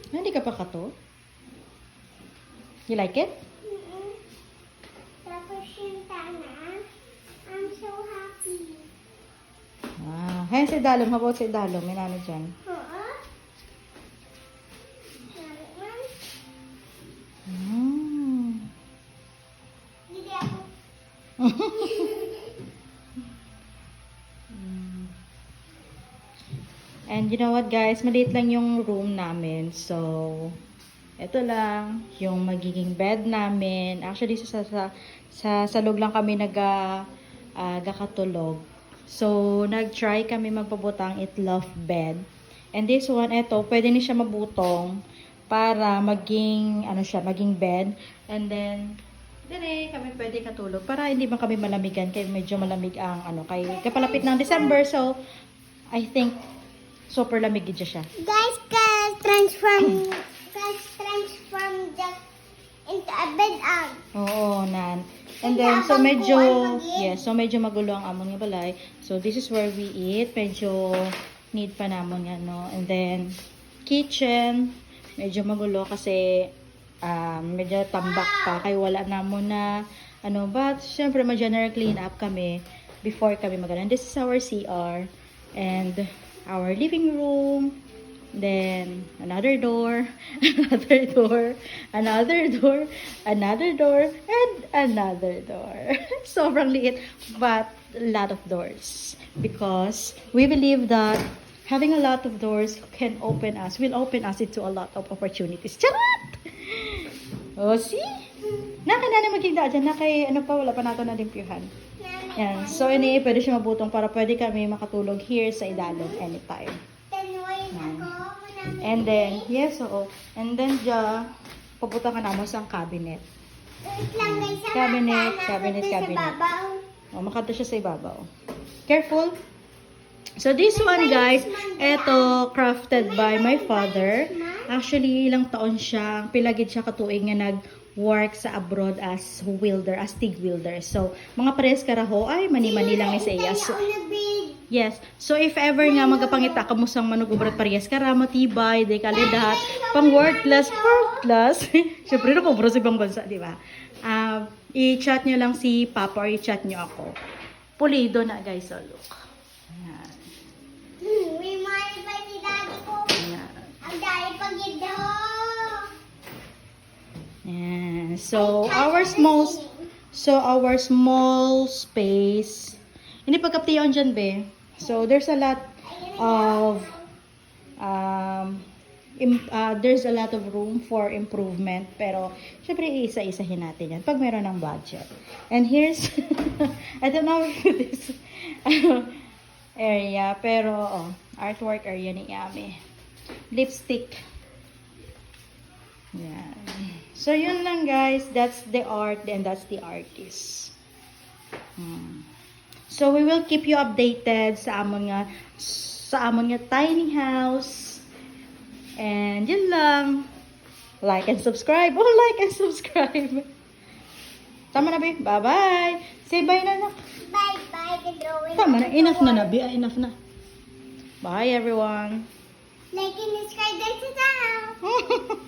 Hindi ka pa kato? You like it? Tapos yung tana, I'm so happy. Ah, hey, si Dalom. How about si Dalom? May nano dyan. Oo. Mm. Hindi ako. And you know what guys, maliit lang yung room namin. So, ito lang yung magiging bed namin. Actually, sa loob lang kami nagkakatulog. So, nag-try kami magpabutang itlove bed. And this one, ito, pwede na siya mabutong para maging, ano siya, maging bed. And then, dire kami pwede katulog para hindi man kami malamigan kaya medyo malamig ang ano kay kapalapit ng December, so I think super lamig gid siya. Guys, transform that into a bed egg. Oo, nan. And then so medyo so medyo magulo ang amon nga balay. So this is where we eat. Medyo need pa namon nga no. And then kitchen medyo magulo kasi medyo tambak pa kay wala namon na ano, but syempre ma-general clean up kami before kami magano. This is our CR and our living room. Then another door, another door, another door, another door, and another door. Sobrang liit, but a lot of doors. Because we believe that having a lot of doors will open us into a lot of opportunities. Charot! Oh, see? Naka na maging daan dyan. Nakay, ano pa, wala pa nato na limpyuhan. Yan. So, ini, pwede siya mabutong para pwede kami makatulog here sa idalog anytime. And then, yes, oo. And then, pabuta ka na mo sa cabinet. Cabinet. O, makato siya sa ibabaw. Careful. So, this one, guys, eto, crafted by my father. Actually, ilang taon siya, pilagid siya katuig nga nag-work sa abroad as welder, as TIG welder. So, mga pares karaho, ay, mani-mani lang ni sa iya. So, yes. So, if ever nga magapangita ka mo sang manugubrat parehas kara, matibay, day kalidat, pang world class. Siyempre, nakubro sa ibang bansa, di ba? I-chat nyo lang si Papa or i-chat nyo ako. Pulido na, guys. So, look. Ayan. Remind ba ni daddy ko? Ayan. Ang dahil pag-ibig ho. Ayan. So, our small space. Hindi pagkaptiyon dyan, be. So, there's a lot of there's a lot of room for improvement. Pero, syempre, isa-isahin natin yan pag meron ng budget. And here's, I don't know if this area, pero, artwork area ni Yami. Lipstick. Yan. So, yun lang, guys. That's the art and that's the artist. So, we will keep you updated sa amon nga tiny house. And yun lang. Like and subscribe. Oh, like and subscribe. Tama na, babe. Bye-bye. Say bye na, nak. Bye-bye, the drawing. Tama na. Enough na, Nabi. Enough na. Bye, everyone. Like and subscribe guys sa channel.